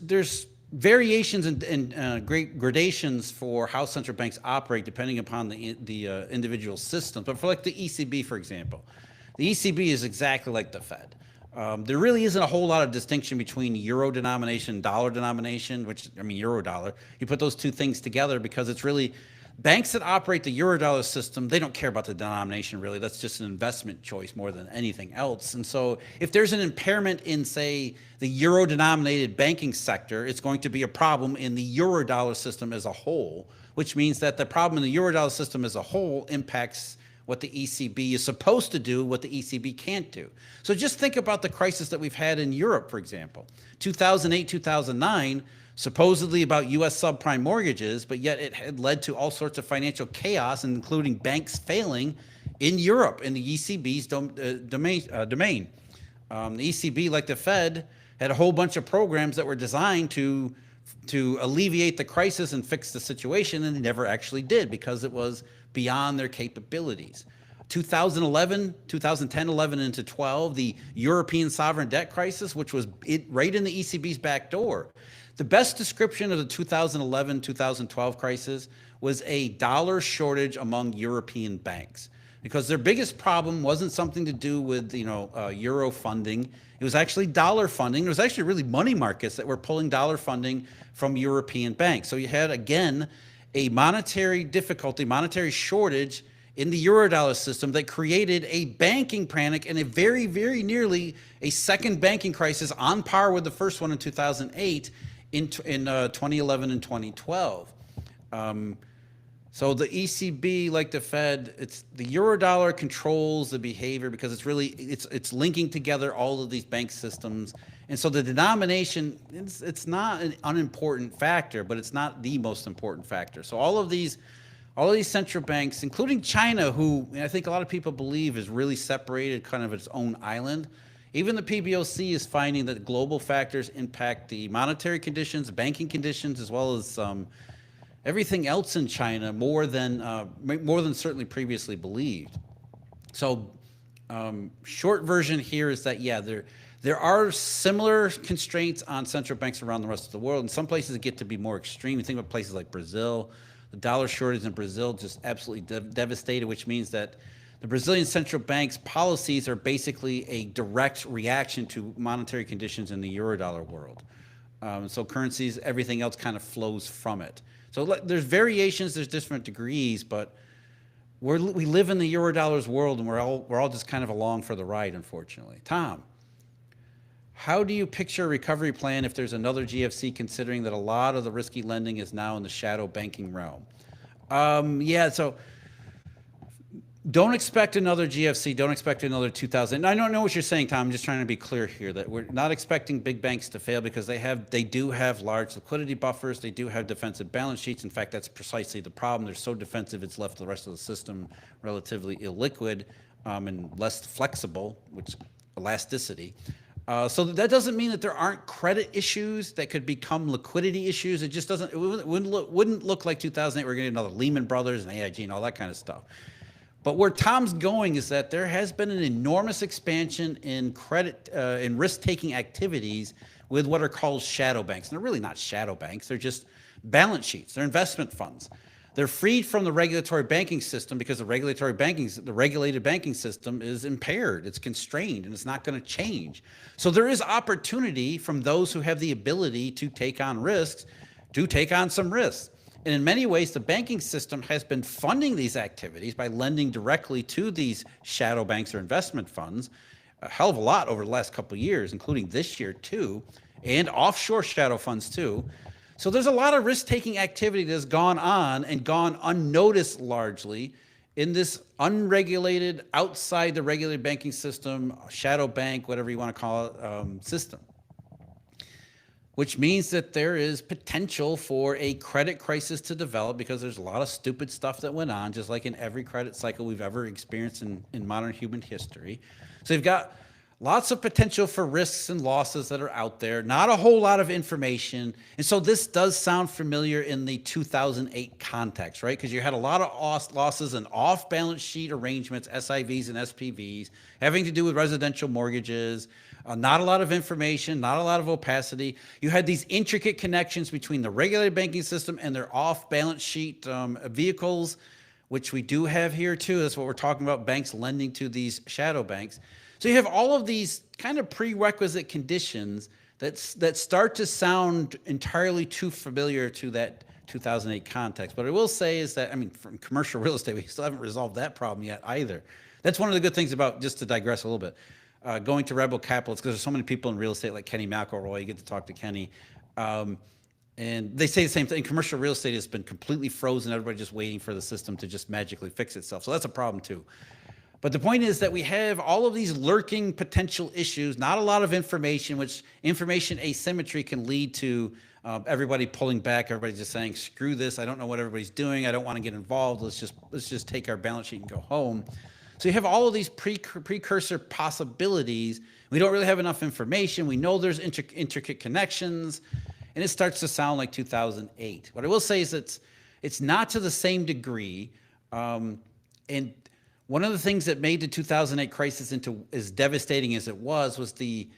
variations and great gradations for how central banks operate depending upon the individual systems. But for like the ECB, for example, the ECB is exactly like the Fed. There really isn't a whole lot of distinction between euro denomination, dollar denomination, euro dollar. You put those two things together because it's really banks that operate the Eurodollar system, they don't care about the denomination really. That's just an investment choice more than anything else. And so if there's an impairment in, say, the euro-denominated banking sector, it's going to be a problem in the Eurodollar system as a whole, which means that the problem in the Eurodollar system as a whole impacts what the ECB is supposed to do, what the ECB can't do. So just think about the crisis that we've had in Europe, for example. 2008, 2009, supposedly about U.S. subprime mortgages, but yet it had led to all sorts of financial chaos, including banks failing in Europe in the ECB's domain. The ECB, like the Fed, had a whole bunch of programs that were designed to alleviate the crisis and fix the situation, and they never actually did because it was beyond their capabilities. 2010, 11 into 12, the European sovereign debt crisis, which was right in the ECB's back door. The best description of the 2011, 2012 crisis was a dollar shortage among European banks, because their biggest problem wasn't something to do with euro funding. It was actually dollar funding. It was actually really money markets that were pulling dollar funding from European banks. So you had, again, a monetary difficulty, monetary shortage in the Eurodollar system that created a banking panic and a very, very nearly a second banking crisis on par with the first one in 2008 in 2011 and 2012. So the ECB, like the Fed, it's the Eurodollar controls the behavior because it's linking together all of these bank systems. And so the denomination, it's not an unimportant factor, but it's not the most important factor. So all of these central banks, including China, who I think a lot of people believe is really separated, kind of its own island. Even the PBOC is finding that global factors impact the monetary conditions, banking conditions, as well as everything else in China more than certainly previously believed. So short version here is that, yeah, there are similar constraints on central banks around the rest of the world. In some places it get to be more extreme. You think about places like Brazil. The dollar shortage in Brazil just absolutely devastated, which means that the Brazilian central bank's policies are basically a direct reaction to monetary conditions in the Eurodollar world. So currencies, everything else kind of flows from it. So there's variations, there's different degrees, but we live in the Eurodollar's world, and we're all just kind of along for the ride, unfortunately. Tom, how do you picture a recovery plan if there's another GFC, considering that a lot of the risky lending is now in the shadow banking realm? So don't expect another GFC. Don't expect another 2000. I don't know what you're saying, Tom. I'm just trying to be clear here that we're not expecting big banks to fail because they do have large liquidity buffers. They do have defensive balance sheets. In fact, that's precisely the problem. They're so defensive, it's left the rest of the system relatively illiquid and less flexible, which elasticity. So that doesn't mean that there aren't credit issues that could become liquidity issues. It just doesn't. It wouldn't look like 2008. We're getting another Lehman Brothers and AIG and all that kind of stuff. But where Tom's going is that there has been an enormous expansion in credit and risk-taking activities with what are called shadow banks. And they're really not shadow banks. They're just balance sheets. They're investment funds. They're freed from the regulatory banking system because the regulated banking system is impaired. It's constrained, and it's not going to change. So there is opportunity from those who have the ability to take on risks to take on some risks. And in many ways, the banking system has been funding these activities by lending directly to these shadow banks or investment funds a hell of a lot over the last couple of years, including this year too, and offshore shadow funds too. So there's a lot of risk-taking activity that has gone on and gone unnoticed largely in this unregulated, outside the regulated banking system, shadow bank, whatever you want to call it, system. Which means that there is potential for a credit crisis to develop because there's a lot of stupid stuff that went on, just like in every credit cycle we've ever experienced in modern human history. So you've got lots of potential for risks and losses that are out there, not a whole lot of information. And so this does sound familiar in the 2008 context, right? Because you had a lot of losses and off-balance sheet arrangements, SIVs and SPVs, having to do with residential mortgages, not a lot of information, not a lot of opacity. You had these intricate connections between the regulated banking system and their off-balance sheet vehicles, which we do have here too. That's what we're talking about, banks lending to these shadow banks. So you have all of these kind of prerequisite conditions that start to sound entirely too familiar to that 2008 context. But I will say is that, I mean, from commercial real estate, we still haven't resolved that problem yet either. That's one of the good things about, just to digress a little bit, going to Rebel Capital, because there's so many people in real estate like Kenny McElroy. You get to talk to Kenny. And they say the same thing. Commercial real estate has been completely frozen. Everybody just waiting for the system to just magically fix itself. So that's a problem too. But the point is that we have all of these lurking potential issues, not a lot of information, which information asymmetry can lead to everybody pulling back, everybody just saying, screw this, I don't know what everybody's doing, I don't want to get involved, let's just take our balance sheet and go home. So you have all of these precursor possibilities. We don't really have enough information. We know there's intricate connections, and it starts to sound like 2008. What I will say is it's not to the same degree, and one of the things that made the 2008 crisis into as devastating as it was the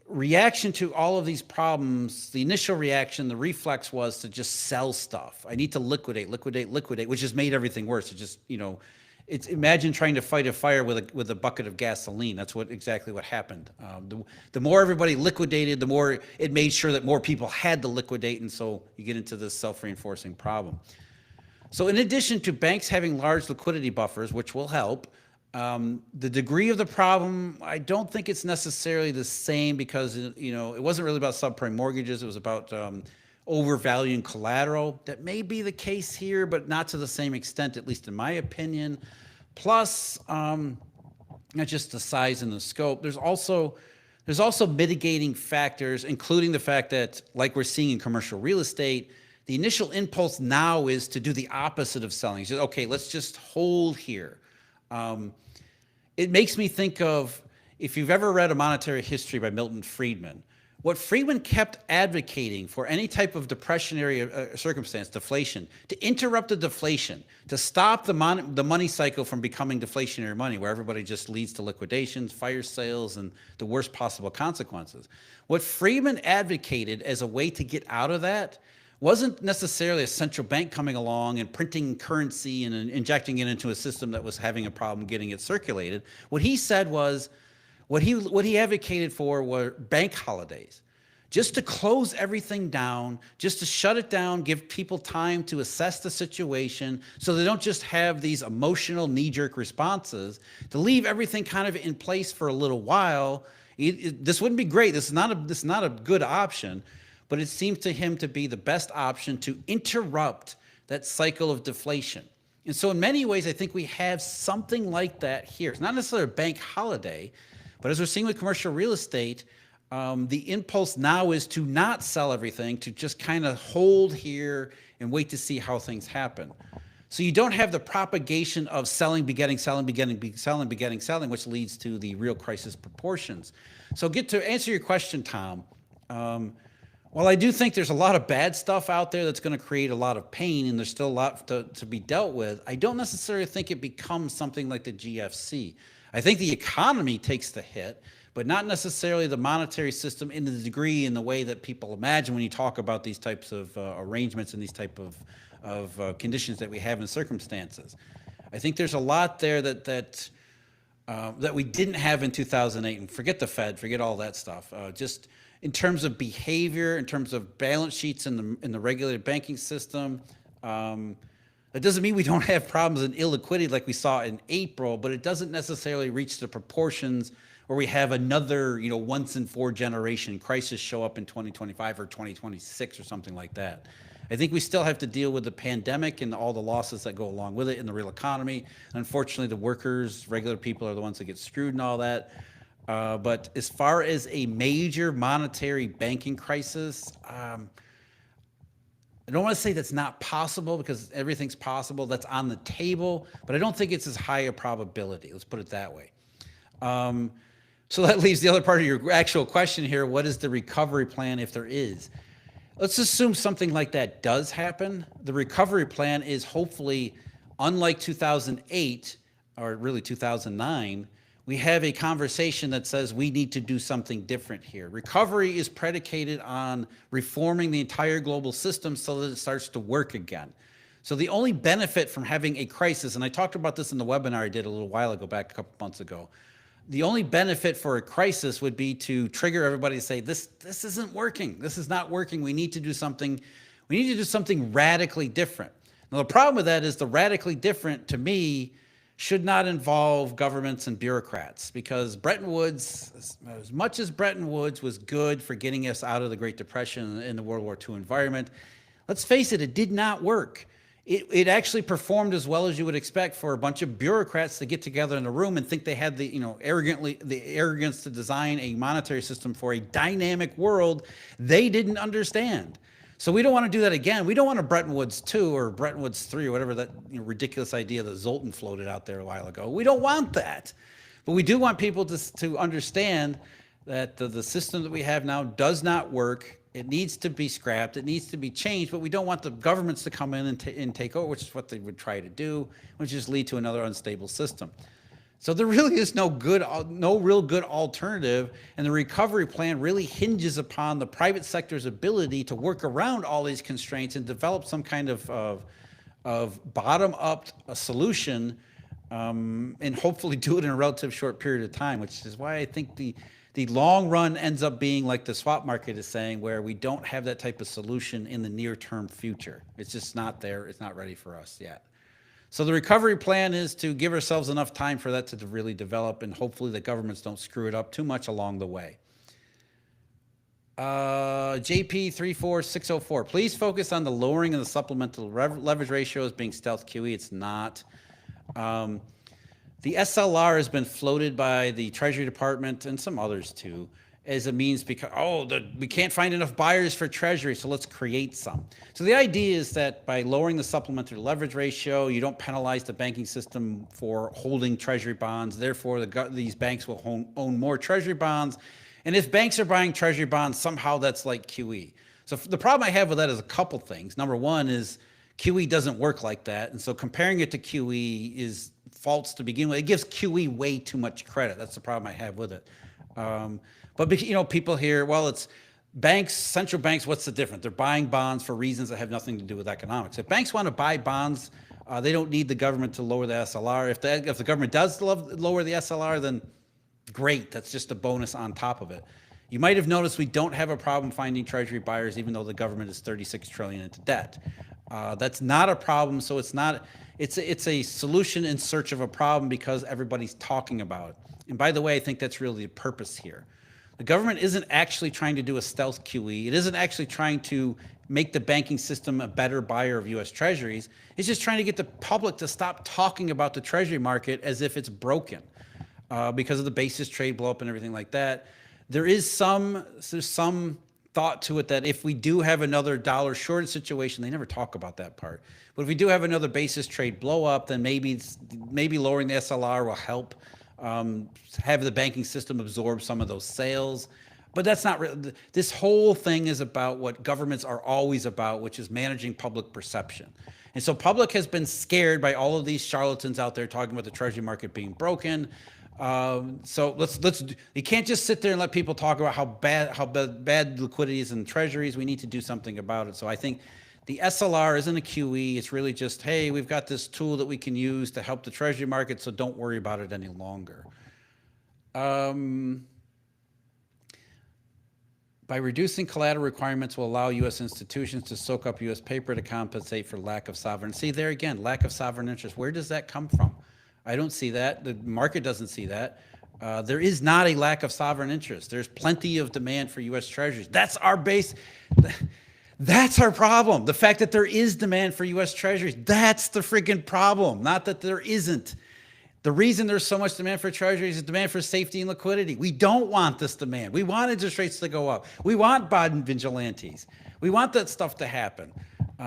reaction to all of these problems. The initial reaction, the reflex was to just sell stuff. I need to liquidate, which has made everything worse. It just, it's, imagine trying to fight a fire with a bucket of gasoline. That's exactly what happened. The more everybody liquidated, the more it made sure that more people had to liquidate, and so you get into this self-reinforcing problem. So in addition to banks having large liquidity buffers, which will help, the degree of the problem, I don't think it's necessarily the same, because it wasn't really about subprime mortgages. It was about overvaluing collateral. That may be the case here, but not to the same extent, at least in my opinion. Plus, not just the size and the scope. There's also mitigating factors, including the fact that, like we're seeing in commercial real estate, the initial impulse now is to do the opposite of selling. So, okay, let's just hold here. It makes me think of, if you've ever read A Monetary History by Milton Friedman, what Friedman kept advocating for any type of depressionary circumstance, deflation, to interrupt the deflation, to stop the money cycle from becoming deflationary money, where everybody just leads to liquidations, fire sales, and the worst possible consequences. What Friedman advocated as a way to get out of that wasn't necessarily a central bank coming along and printing currency and injecting it into a system that was having a problem getting it circulated. What he said was, what he advocated for were bank holidays, just to close everything down, just to shut it down, give people time to assess the situation so they don't just have these emotional knee-jerk responses, to leave everything kind of in place for a little while. This wouldn't be great. This is not a good option. But it seems to him to be the best option to interrupt that cycle of deflation. And so in many ways, I think we have something like that here. It's not necessarily a bank holiday, but as we're seeing with commercial real estate, the impulse now is to not sell everything, to just kind of hold here and wait to see how things happen. So you don't have the propagation of selling, begetting, selling, begetting, selling, begetting, selling, which leads to the real crisis proportions. So to answer your question, Tom, while I do think there's a lot of bad stuff out there that's going to create a lot of pain, and there's still a lot to be dealt with, I don't necessarily think it becomes something like the GFC. I think the economy takes the hit, but not necessarily the monetary system in the degree and the way that people imagine when you talk about these types of arrangements and these type of conditions that we have in circumstances. I think there's a lot there that we didn't have in 2008, and forget the Fed, forget all that stuff. in terms of behavior, in terms of balance sheets in the regulated banking system. It doesn't mean we don't have problems in illiquidity like we saw in April, but it doesn't necessarily reach the proportions where we have another, once in four generation crisis show up in 2025 or 2026 or something like that. I think we still have to deal with the pandemic and all the losses that go along with it in the real economy. Unfortunately, the workers, regular people are the ones that get screwed and all that. But as far as a major monetary banking crisis, I don't want to say that's not possible because everything's possible. That's on the table, but I don't think it's as high a probability. Let's put it that way. So that leaves the other part of your actual question here. What is the recovery plan if there is? Let's assume something like that does happen. The recovery plan is hopefully, unlike 2008 or really 2009, we have a conversation that says we need to do something different here. Recovery is predicated on reforming the entire global system so that it starts to work again. So the only benefit from having a crisis, and I talked about this in the webinar I did a little while ago, back a couple months ago, the only benefit for a crisis would be to trigger everybody to say, this isn't working. This is not working. We need to do something. We need to do something radically different. Now, the problem with that is the radically different, to me, should not involve governments and bureaucrats, because Bretton Woods, as much as Bretton Woods was good for getting us out of the Great Depression and the World War II environment, let's face it, it did not work. It actually performed as well as you would expect for a bunch of bureaucrats to get together in a room and think they had the arrogance to design a monetary system for a dynamic world they didn't understand. So we don't want to do that again. We don't want a Bretton Woods 2 or Bretton Woods 3 or whatever that ridiculous idea that Zoltan floated out there a while ago. We don't want that. But we do want people to understand that the system that we have now does not work. It needs to be scrapped. It needs to be changed, but we don't want the governments to come in and take over, which is what they would try to do, which just lead to another unstable system. So there really is no real good alternative, and the recovery plan really hinges upon the private sector's ability to work around all these constraints and develop some kind of bottom-up solution, and hopefully do it in a relatively short period of time, which is why I think the long run ends up being like the swap market is saying, where we don't have that type of solution in the near-term future. It's just not there. It's not ready for us yet. So the recovery plan is to give ourselves enough time for that to really develop, and hopefully the governments don't screw it up too much along the way. JP34604, please focus on the lowering of the supplemental leverage ratio as being stealth QE. It's not. The SLR has been floated by the Treasury Department and some others too as a means because, we can't find enough buyers for Treasury, so let's create some. So the idea is that by lowering the supplementary leverage ratio, you don't penalize the banking system for holding Treasury bonds. Therefore, these banks will own more Treasury bonds. And if banks are buying Treasury bonds, somehow that's like QE. So the problem I have with that is a couple things. Number one is QE doesn't work like that. And so comparing it to QE is false to begin with. It gives QE way too much credit. That's the problem I have with it. But people hear, well, it's banks, central banks, what's the difference? They're buying bonds for reasons that have nothing to do with economics. If banks want to buy bonds, they don't need the government to lower the SLR. If the government does lower the SLR, then great. That's just a bonus on top of it. You might have noticed we don't have a problem finding Treasury buyers, even though the government is $36 trillion into debt. That's not a problem. So it's a solution in search of a problem because everybody's talking about it. And by the way, I think that's really the purpose here. The government isn't actually trying to do a stealth QE. It isn't actually trying to make the banking system a better buyer of U.S. Treasuries. It's just trying to get the public to stop talking about the Treasury market as if it's broken because of the basis trade blow up and everything like that. There's some thought to it that if we do have another dollar shortage situation, they never talk about that part. But if we do have another basis trade blow up, then maybe lowering the SLR will help have the banking system absorb some of those sales. But that's not real. This whole thing is about what governments are always about, which is managing public perception. And so public has been scared by all of these charlatans out there talking about the Treasury market being broken. So you can't just sit there and let people talk about how bad liquidity is in treasuries. We need to do something about it. So I think the SLR isn't a QE. It's really just, hey, we've got this tool that we can use to help the Treasury market, so don't worry about it any longer. By reducing collateral requirements will allow U.S. institutions to soak up U.S. paper to compensate for lack of sovereign. See, there again, lack of sovereign interest. Where does that come from? I don't see that. The market doesn't see that. There is not a lack of sovereign interest. There's plenty of demand for U.S. treasuries. That's our base. That's our problem. The fact that there is demand for U.S. treasuries, that's the freaking problem, not that there isn't. The reason there's so much demand for treasuries is demand for safety and liquidity. We don't want this demand. We want interest rates to go up. We want bond vigilantes. We want that stuff to happen.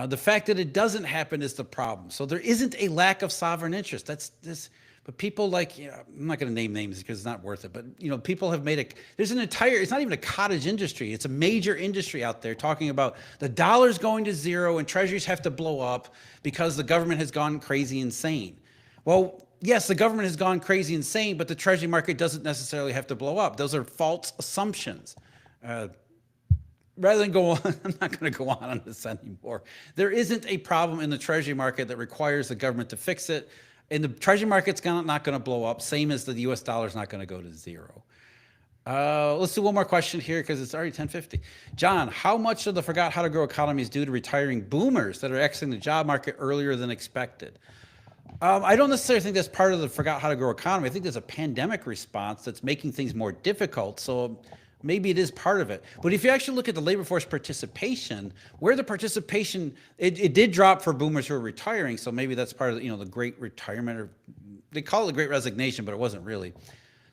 The fact that it doesn't happen is the problem. So there isn't a lack of sovereign interest. That's this. But people like, I'm not going to name names because it's not worth it. But people have made there's an entire, it's not even a cottage industry. It's a major industry out there talking about the dollar's going to zero and treasuries have to blow up because the government has gone crazy insane. Well, yes, the government has gone crazy insane, but the treasury market doesn't necessarily have to blow up. Those are false assumptions. Rather than go on, I'm not going to go on this anymore. There isn't a problem in the treasury market that requires the government to fix it. And the treasury market's not going to blow up, same as the US dollar is not going to go to zero. Let's do one more question here because it's already 10:50. John, how much of the forgot how to grow economy is due to retiring boomers that are exiting the job market earlier than expected? I don't necessarily think that's part of the forgot how to grow economy. I think there's a pandemic response that's making things more difficult. So maybe it is part of it. But if you actually look at the labor force participation, where the participation, it did drop for boomers who are retiring. So maybe that's part of the great retirement, or they call it the great resignation, but it wasn't really.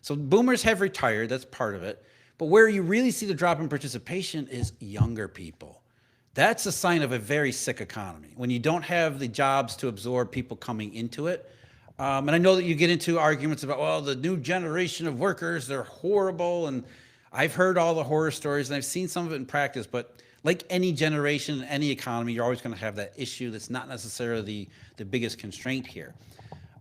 So boomers have retired, that's part of it. But where you really see the drop in participation is younger people. That's a sign of a very sick economy. When you don't have the jobs to absorb people coming into it. And I know that you get into arguments about, well, the new generation of workers, they're horrible. And I've heard all the horror stories and I've seen some of it in practice, but like any generation, any economy, you're always going to have that issue. That's not necessarily the biggest constraint here.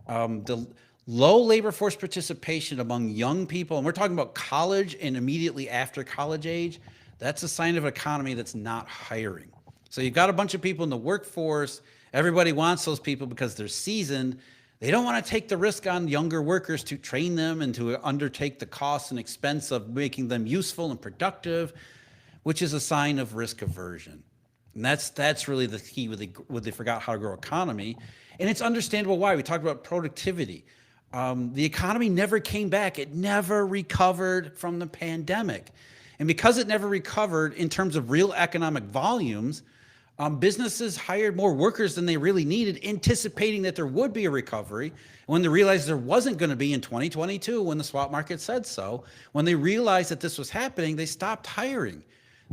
The low labor force participation among young people, and we're talking about college and immediately after college age, that's a sign of an economy that's not hiring. So you've got a bunch of people in the workforce. Everybody wants those people because they're seasoned. They don't want to take the risk on younger workers to train them and to undertake the cost and expense of making them useful and productive, which is a sign of risk aversion. And that's really the key with the forgot how to grow economy. And it's understandable why. We talked about productivity. The economy never came back. It never recovered from the pandemic. And because it never recovered in terms of real economic volumes, businesses hired more workers than they really needed, anticipating that there would be a recovery. When they realized there wasn't going to be in 2022, when the swap market said so, when they realized that this was happening, they stopped hiring.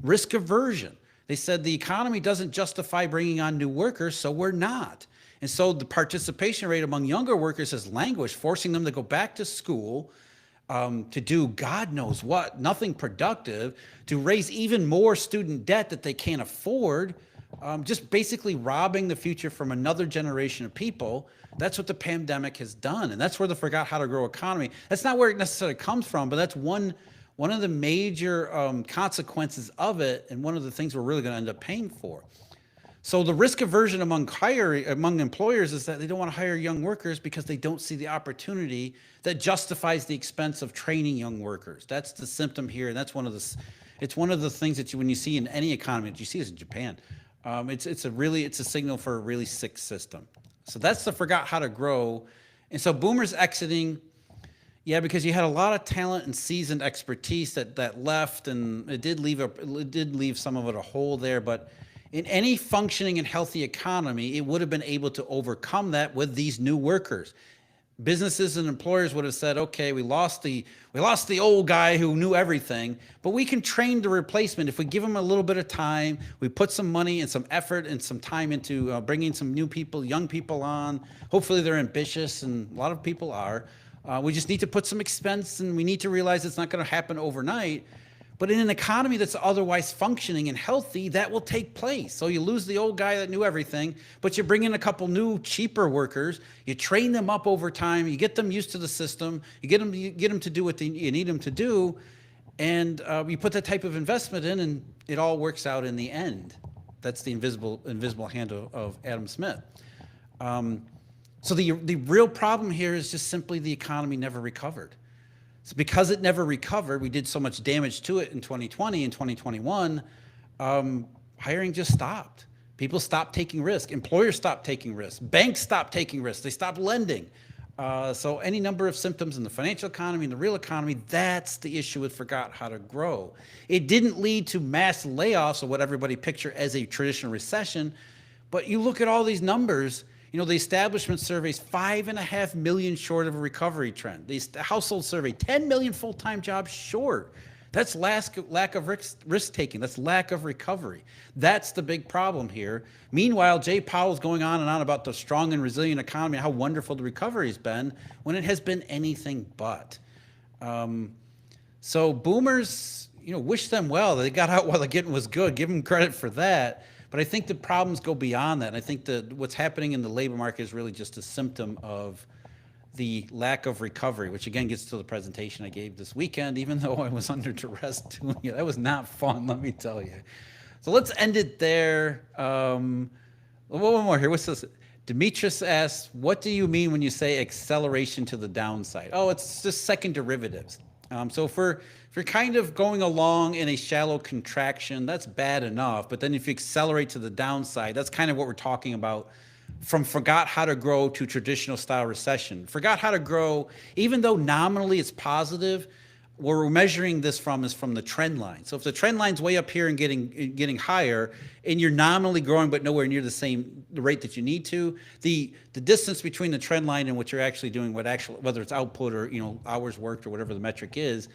Risk aversion. They said the economy doesn't justify bringing on new workers, so we're not. And so the participation rate among younger workers has languished, forcing them to go back to school, to do God knows what, nothing productive, to raise even more student debt that they can't afford, just basically robbing the future from another generation of people. That's what the pandemic has done. And that's where the forgot how to grow economy. That's not where it necessarily comes from, but that's one of the major consequences of it, and one of the things we're really going to end up paying for. So the risk aversion among employers is that they don't want to hire young workers because they don't see the opportunity that justifies the expense of training young workers. That's the symptom here, and that's one of the things that when you see in any economy, you see this in Japan. It's a signal for a really sick system. So that's the forgot how to grow. And so boomers exiting, yeah, because you had a lot of talent and seasoned expertise that left, and it did leave some of it a hole there. But in any functioning and healthy economy, it would have been able to overcome that with these new workers. Businesses and employers would have said, okay, we lost the old guy who knew everything, but we can train the replacement. If we give him a little bit of time, we put some money and some effort and some time into bringing some new people, young people on. Hopefully they're ambitious, and a lot of people are. We just need to put some expense, and we need to realize it's not going to happen overnight. But in an economy that's otherwise functioning and healthy, that will take place. So you lose the old guy that knew everything, but you bring in a couple new, cheaper workers. You train them up over time. You get them used to the system. You get them to do what you need them to do, and you put that type of investment in, and it all works out in the end. That's the invisible hand of Adam Smith. So the real problem here is just simply the economy never recovered. It's because it never recovered. We did so much damage to it in 2020 and 2021. Hiring just stopped. People stopped taking risk. Employers stopped taking risks. Banks stopped taking risks. They stopped lending. So any number of symptoms in the financial economy and the real economy, that's the issue with forgot how to grow. It didn't lead to mass layoffs or what everybody picture as a traditional recession, but you look at all these numbers, you know, the establishment surveys 5.5 million short of a recovery trend. The household survey, 10 million full-time jobs short. That's lack of risk taking. That's lack of recovery. That's the big problem here. Meanwhile, Jay Powell's going on and on about the strong and resilient economy and how wonderful the recovery has been when it has been anything but. So boomers, you know, wish them well. They got out while the getting was good. Give them credit for that. But I think the problems go beyond that. And I think that what's happening in the labor market is really just a symptom of the lack of recovery, which again gets to the presentation I gave this weekend, even though I was under duress doing it. That was not fun, let me tell you. So let's end it there. One more here. What's this? Demetrius asks, what do you mean when you say acceleration to the downside? Oh, it's just second derivatives. So if you're kind of going along in a shallow contraction, that's bad enough. But then if you accelerate to the downside, that's kind of what we're talking about. From forgot how to grow to traditional style recession. Forgot how to grow, even though nominally it's positive, where we're measuring this from is from the trend line. So if the trend line's way up here and getting higher, and you're nominally growing but nowhere near the rate that you need to, the distance between the trend line and what you're actually doing, whether it's output or, you know, hours worked or whatever the metric is,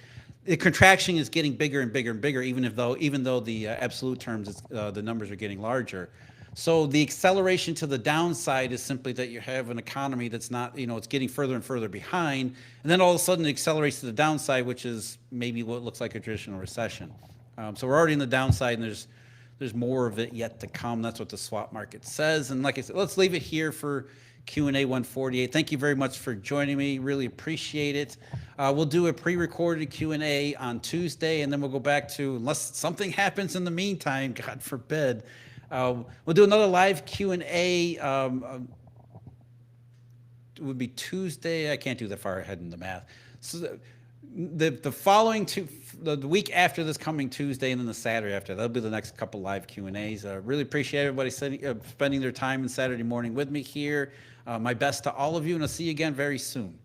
the contraction is getting bigger and bigger and bigger, even though the absolute terms the numbers are getting larger. So the acceleration to the downside is simply that you have an economy that's not, you know, it's getting further and further behind, and then all of a sudden it accelerates to the downside, which is maybe what looks like a traditional recession. So we're already in the downside, and there's more of it yet to come. That's what the swap market says. And like I said, let's leave it here for Q&A 148. Thank you very much for joining me. Really appreciate it. We'll do a pre-recorded Q&A on Tuesday, and then we'll go back to, unless something happens in the meantime, God forbid, we'll do another live Q&A. It would be Tuesday. I can't do that far ahead in the math. So the following the week after this coming Tuesday, and then the Saturday after, that'll be the next couple live Q&As. Really appreciate everybody spending their time on Saturday morning with me here. My best to all of you, and I'll see you again very soon.